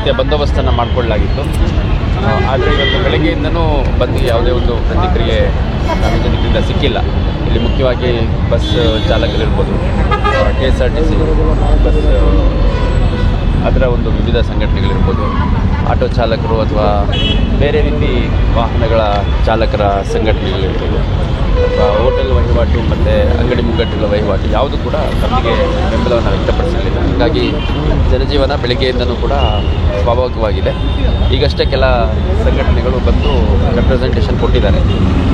ರೀತಿಯ ಬಂದೋಬಸ್ತನ್ನು ಮಾಡಿಕೊಳ್ಳಲಾಗಿತ್ತು. ಆದರೆ ಇವತ್ತು ಬೆಳಗ್ಗೆಯಿಂದನೂ ಬಂದ್ಗೆ ಯಾವುದೇ ಒಂದು ಪ್ರತಿಕ್ರಿಯೆ ಸಾರ್ವಜನಿಕರಿಂದ ಸಿಕ್ಕಿಲ್ಲ. ಇಲ್ಲಿ ಮುಖ್ಯವಾಗಿ ಬಸ್ ಚಾಲಕರಿರ್ಬೋದು, KSRTC ಬಸ್ ಅದರ ಒಂದು ವಿವಿಧ ಸಂಘಟನೆಗಳಿರ್ಬೋದು, ಆಟೋ ಚಾಲಕರು ಅಥವಾ ಬೇರೆ ರೀತಿ ವಾಹನಗಳ ಚಾಲಕರ ಸಂಘಟನೆಗಳಿರ್ಬೋದು, ಅಥವಾ ಹೋಟೆಲ್ ವಹಿವಾಟು ಮತ್ತು ಅಂಗಡಿ ಮುಂಗಟ್ಟುಗಳ ವಹಿವಾಟು ಯಾವುದು ಕೂಡ ತಮಗೆ ಬೆಂಬಲವನ್ನು ವ್ಯಕ್ತಪಡಿಸಲಿಲ್ಲ. ಹಾಗಾಗಿ ಜನಜೀವನ ಬೆಳಗ್ಗೆಯಿಂದನೂ ಕೂಡ ಸ್ವಾಭಾವಿಕವಾಗಿದೆ. ಈಗಷ್ಟೇ ಕೆಲ ಸಂಘಟನೆಗಳು ಬಂದು ರೆಪ್ರೆಸೆಂಟೇಷನ್ ಕೊಟ್ಟಿದ್ದಾರೆ.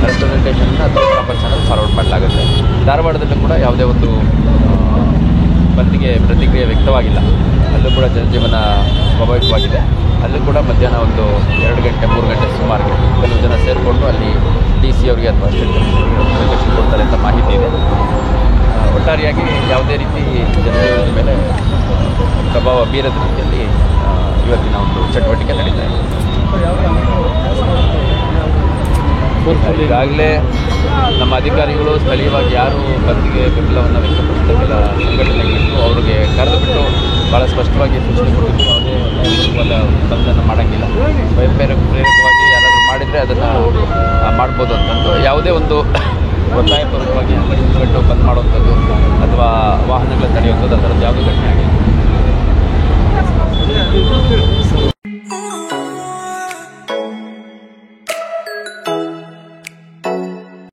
ರೆಪ್ರೆಸೆಂಟೇಷನ್ನ ಪ್ರಾಪರ್ ಚಾನಲ್ ಫಾರ್ವರ್ಡ್ ಮಾಡಲಾಗುತ್ತೆ. ಧಾರವಾಡದಲ್ಲೂ ಕೂಡ ಯಾವುದೇ ಒಂದು ಬಂದ್ಗೆ ಪ್ರತಿಕ್ರಿಯೆ ವ್ಯಕ್ತವಾಗಿಲ್ಲ. ಅಲ್ಲೂ ಕೂಡ ಜನಜೀವನ ಸ್ವಾಭಾವಿಕವಾಗಿದೆ. ಅಲ್ಲೂ ಕೂಡ ಮಧ್ಯಾಹ್ನ ಒಂದು 2 ಗಂಟೆ 3 ಗಂಟೆ ಸುಮಾರಿಗೆ ಕೆಲವು ಜನ ಸೇರಿಕೊಂಡು ಅಲ್ಲಿ DC ಅವರಿಗೆ ಅಥವಾ ಅಸಿಸ್ಟೆಂಟ್ ರೆಪ್ರೆಸೆಂಟೇಷನ್ ಕೊಡ್ತಾರೆ ಅಂತ ಮಾಹಿತಿ ಇದೆ. ಒಟ್ಟಾರೆಯಾಗಿ ಯಾವುದೇ ರೀತಿ ಜನಜೀವನದ ಮೇಲೆ ಪ್ರಭಾವ ಬೀರದ ರೀತಿಯಲ್ಲಿ ಇವತ್ತಿನ ಒಂದು ಚಟುವಟಿಕೆ ನಡೀತಾ ಇದೆ. ಈಗಾಗಲೇ ನಮ್ಮ ಅಧಿಕಾರಿಗಳು ಸ್ಥಳೀಯವಾಗಿ ಯಾರು ಬಂದ್ಗೆ ಬೆಂಬಲವನ್ನು ವ್ಯಕ್ತಪಡಿಸಲಿಲ್ಲ ಸಂಘಟನೆಗಳಿದ್ದು ಅವ್ರಿಗೆ ಕರೆದುಬಿಟ್ಟು ಭಾಳ ಸ್ಪಷ್ಟವಾಗಿ ಸೂಚನೆ ಕೊಟ್ಟಿದ್ದು ಯಾವುದೇ ಬಂಧನ ಮಾಡೋಂಗಿಲ್ಲ. ಪ್ರೇರಕವಾಗಿ ಯಾರಾದರೂ ಮಾಡಿದರೆ ಅದನ್ನು ಮಾಡ್ಬೋದು ಅಂತಂದು ಯಾವುದೇ ಒಂದು ಒತ್ತಾಯಪೂರ್ವಕವಾಗಿ ಅಂಗಡಿ ಮುಂಗಟ್ಟು ಬಂದ್ ಮಾಡುವಂಥದ್ದು ಅಥವಾ ವಾಹನಗಳ ತಡೆಯುವಂಥದ್ದು ಆ ಥರದ್ದು ಯಾವುದೂ ಘಟನೆ ಆಗಿಲ್ಲ.